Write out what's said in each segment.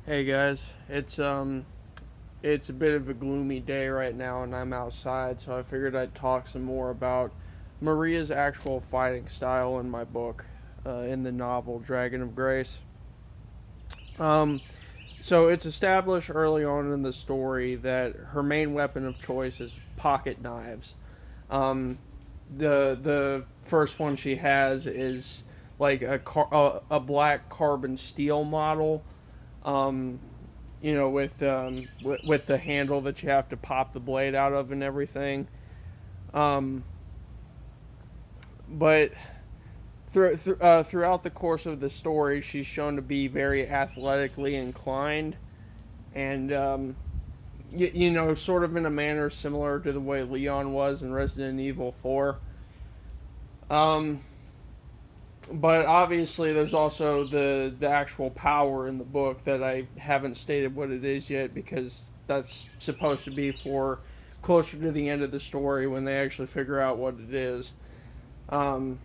Hey guys, it's a bit of a gloomy day right now and I'm outside, so I figured I'd talk some more about Maria's actual fighting style in my book, in the novel Dragon of Grace. Um, so it's established early on in the story that her main weapon of choice is pocket knives. Um, the first one she has is like a black carbon steel model. Um, with the handle that you have to pop the blade out of and everything. Um, but throughout the course of the story, she's shown to be very athletically inclined, and sort of in a manner similar to the way Leon was in Resident Evil 4. Um, but obviously, there's also the actual power in the book that I haven't stated what it is yet because that's supposed to be for closer to the end of the story when they actually figure out what it is. Um,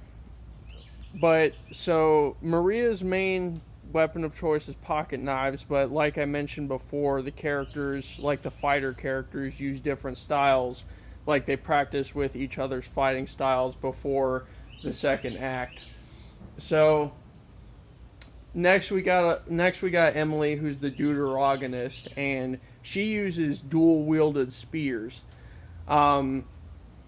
but so Maria's main weapon of choice is pocket knives, but like I mentioned before, the characters, like the fighter characters, use different styles. Like they practice with each other's fighting styles before the second act. So next we got Emily, who's the deuteragonist, and she uses dual wielded spears. Um,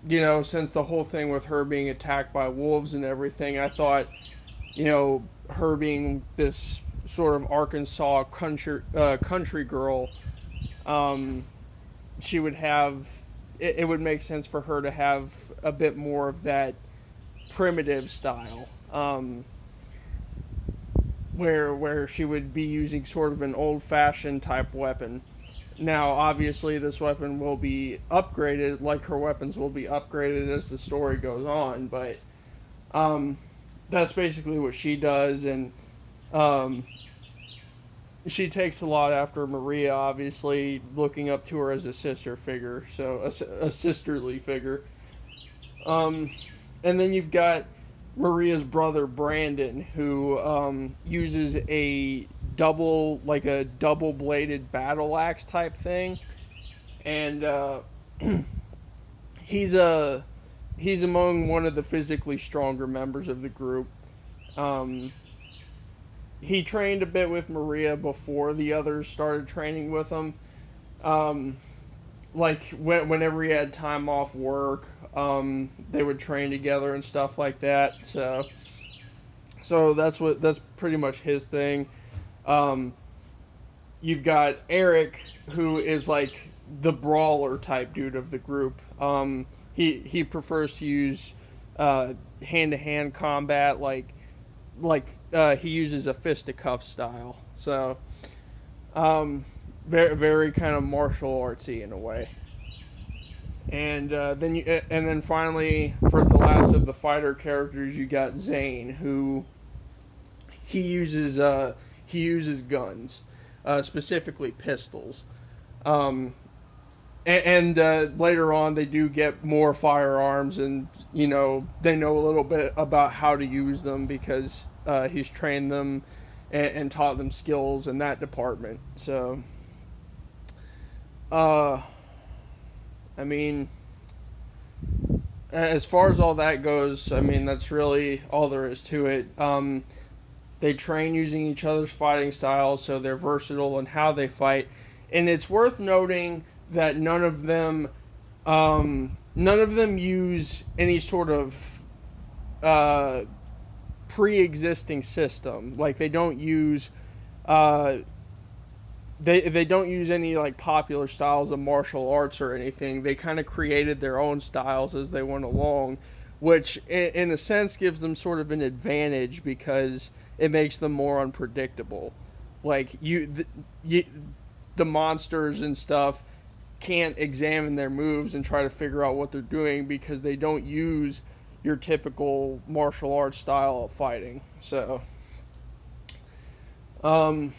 since the whole thing with her being attacked by wolves and everything, I thought, her being this sort of Arkansas country girl, um, she would have. It would make sense for her to have a bit more of that primitive style. Where she would be using sort of an old fashioned type weapon. Now, obviously, this weapon will be upgraded, like her weapons will be upgraded as the story goes on, but um, that's basically what she does, and um, she takes a lot after Maria, obviously, looking up to her as a sister figure, so a sisterly figure. Um, and then you've got Maria's brother Brandon, who uses a double bladed battle axe type thing, and he's a he's among one of the physically stronger members of the group. Um, he trained a bit with Maria before the others started training with him. Um, whenever he had time off work, they would train together and stuff like that. So that's pretty much his thing. Um, you've got Eric, who is like the brawler type dude of the group. He prefers to use hand to hand combat, he uses a fisticuff style. So very kind of martial artsy in a way. And then finally, for the last of the fighter characters, you got Zane, who he uses he uses guns, specifically pistols. Um, and later on, they do get more firearms, and they know a little bit about how to use them because he's trained them and taught them skills in that department. So, uh, I mean, as far as all that goes, I mean that's really all there is to it. They train using each other's fighting styles, so they're versatile in how they fight. And it's worth noting that none of them use any sort of uh, pre-existing system. Like uh, they don't use any like popular styles of martial arts or anything. They kind of created their own styles as they went along, which in a sense gives them sort of an advantage because it makes them more unpredictable. Like the monsters and stuff can't examine their moves and try to figure out what they're doing because they don't use your typical martial arts style of fighting. So, um,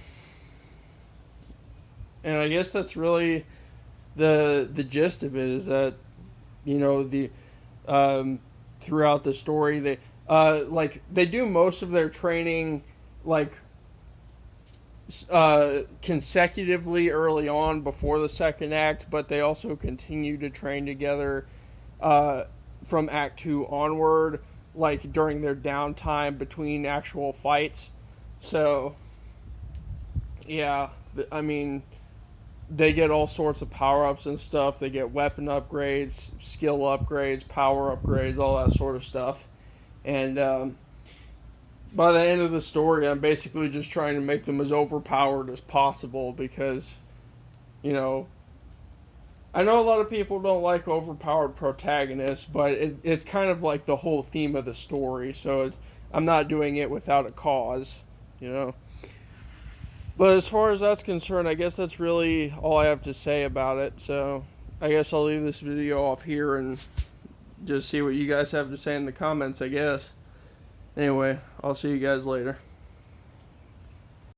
and I guess that's really the gist of it is that the um, throughout the story they do most of their training like consecutively early on before the second act, but they also continue to train together uh, from Act 2 onward, like during their downtime between actual fights. So, yeah, I mean, they get all sorts of power ups and stuff. They get weapon upgrades, skill upgrades, power upgrades, all that sort of stuff. And by the end of the story, I'm basically just trying to make them as overpowered as possible because, you know, I know a lot of people don't like overpowered protagonists, but it's kind of like the whole theme of the story. So I'm not doing it without a cause, you know. But as far as that's concerned, I guess that's really all I have to say about it. So I guess I'll leave this video off here and just see what you guys have to say in the comments, I guess. Anyway, I'll see you guys later.